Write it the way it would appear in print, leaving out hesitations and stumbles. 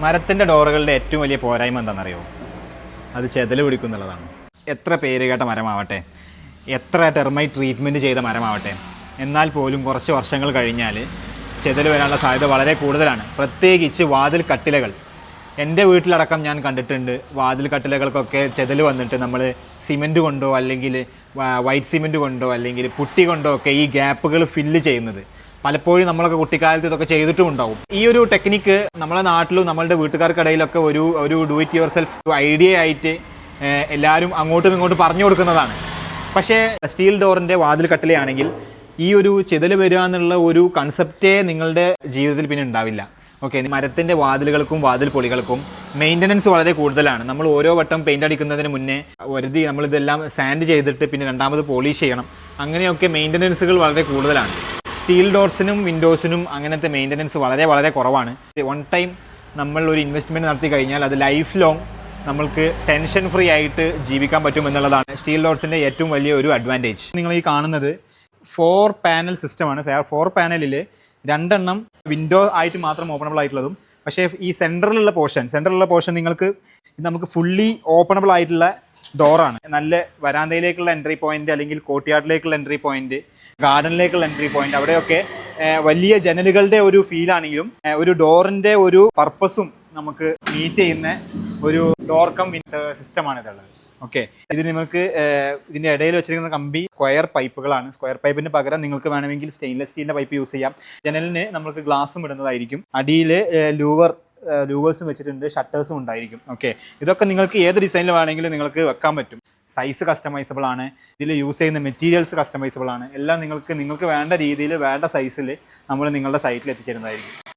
മരത്തിൻ്റെ ഡോറുകളുടെ ഏറ്റവും വലിയ പോരായ്മ എന്താണെന്നറിയോ? അത് ചെതല് പിടിക്കുന്നുള്ളതാണ്. എത്ര പേര് കേട്ട മരമാവട്ടെ, എത്ര ടെർമൈറ്റ് ട്രീറ്റ്മെൻറ്റ് ചെയ്ത മരമാവട്ടെ, എന്നാൽ പോലും കുറച്ച് വർഷങ്ങൾ കഴിഞ്ഞാൽ ചെതല് വരാനുള്ള സാധ്യത വളരെ കൂടുതലാണ്. പ്രത്യേകിച്ച് വാതിൽ കട്ടിലകൾ. എൻ്റെ വീട്ടിലടക്കം ഞാൻ കണ്ടിട്ടുണ്ട് വാതിൽ കട്ടിലകൾക്കൊക്കെ ചെതല് വന്നിട്ട് നമ്മൾ സിമൻറ്റ് കൊണ്ടോ അല്ലെങ്കിൽ വൈറ്റ് സിമൻറ്റ് കൊണ്ടോ അല്ലെങ്കിൽ പുട്ടി കൊണ്ടോ ഒക്കെ ഈ ഗ്യാപ്പുകൾ ഫില്ല് ചെയ്യുന്നത്. പലപ്പോഴും നമ്മളൊക്കെ കുട്ടിക്കാലത്ത് ഇതൊക്കെ ചെയ്തിട്ടും ഉണ്ടാവും. ഈ ഒരു ടെക്നിക്ക് നമ്മളെ നാട്ടിലും നമ്മളുടെ വീട്ടുകാർക്കിടയിലൊക്കെ ഒരു do it your self idea ആയിട്ട് എല്ലാവരും അങ്ങോട്ടും ഇങ്ങോട്ടും പറഞ്ഞു കൊടുക്കുന്നതാണ്. പക്ഷേ സ്റ്റീൽ ഡോറിൻ്റെ വാതിൽ കട്ടിലയാണെങ്കിൽ ഈ ഒരു ചെതല് വരിക എന്നുള്ള ഒരു കൺസെപ്റ്റേ നിങ്ങളുടെ ജീവിതത്തിൽ പിന്നെ ഉണ്ടാവില്ല. ഓക്കെ, മരത്തിൻ്റെ വാതിലുകൾക്കും വാതിൽ പൊളികൾക്കും മെയിൻ്റനൻസ് വളരെ കൂടുതലാണ്. നമ്മൾ ഓരോ വട്ടം പെയിൻ്റ് അടിക്കുന്നതിന് മുന്നേ നമ്മളിതെല്ലാം സാൻഡ് ചെയ്തിട്ട് പിന്നെ രണ്ടാമത് പോളിഷ് ചെയ്യണം. അങ്ങനെയൊക്കെ മെയിൻ്റനൻസുകൾ വളരെ കൂടുതലാണ്. സ്റ്റീൽ ഡോർസിനും വിൻഡോസിനും അങ്ങനത്തെ മെയിൻ്റനൻസ് വളരെ വളരെ കുറവാണ്. വൺ ടൈം നമ്മൾ ഒരു ഇൻവെസ്റ്റ്മെൻറ്റ് നടത്തി കഴിഞ്ഞാൽ അത് ലൈഫ് ലോങ് നമ്മൾക്ക് ടെൻഷൻ ഫ്രീ ആയിട്ട് ജീവിക്കാൻ പറ്റും എന്നുള്ളതാണ് സ്റ്റീൽ ഡോർസിൻ്റെ ഏറ്റവും വലിയ ഒരു അഡ്വാൻറ്റേജ്. നിങ്ങൾ ഈ കാണുന്നത് 4 പാനൽ സിസ്റ്റമാണ്. 4 പാനലിൽ 2 എണ്ണം വിൻഡോ ആയിട്ട് മാത്രം ഓപ്പണബിൾ ആയിട്ടുള്ളതും, പക്ഷേ ഈ സെൻറ്ററിലുള്ള പോർഷൻ നമുക്ക് ഫുള്ളി ഓപ്പണബിൾ ആയിട്ടുള്ള ഡോറാണ്. നല്ല വരാന്തയിലേക്കുള്ള എൻട്രി പോയിന്റ്, അല്ലെങ്കിൽ കോർട്ട്യാർഡിലേക്കുള്ള എൻട്രി പോയിന്റ്, ഗാർഡനിലേക്കുള്ള എൻട്രി പോയിന്റ്, അവിടെയൊക്കെ വലിയ ജനലുകളുടെ ഒരു ഫീലാണെങ്കിലും ഒരു ഡോറിൻ്റെ ഒരു പർപ്പസും നമുക്ക് മീറ്റ് ചെയ്യുന്ന ഒരു ഡോർ കം സിസ്റ്റമാണ് ഇതുള്ളത്. ഓക്കെ, ഇത് നിങ്ങൾക്ക് ഇതിൻ്റെ ഇടയിൽ വെച്ചിരിക്കുന്ന കമ്പി സ്ക്വയർ പൈപ്പുകളാണ്. സ്ക്വയർ പൈപ്പിന് പകരം നിങ്ങൾക്ക് വേണമെങ്കിൽ സ്റ്റെയിൻലെസ് സ്റ്റീലിൻ്റെ പൈപ്പ് യൂസ് ചെയ്യാം. ജനലിന് നമുക്ക് ഗ്ലാസും ഇടുന്നതായിരിക്കും. അടിയിൽ ലൂവേഴ്സും വെച്ചിട്ടുണ്ട്, ഷട്ടേഴ്സും ഉണ്ടായിരിക്കും. ഓക്കെ, ഇതൊക്കെ നിങ്ങൾക്ക് ഏത് ഡിസൈനിൽ വേണമെങ്കിലും നിങ്ങൾക്ക് വെക്കാൻ പറ്റും. സൈസ് കസ്റ്റമൈസബിൾ ആണ്. ഇതിൽ യൂസ് ചെയ്യുന്ന മെറ്റീരിയൽസ് കസ്റ്റമൈസബിൾ ആണ്. എല്ലാം നിങ്ങൾക്ക് വേണ്ട രീതിയിൽ വേണ്ട സൈസിൽ നമ്മൾ നിങ്ങളുടെ സൈറ്റിൽ എത്തിച്ചേരുന്നതായിരിക്കും.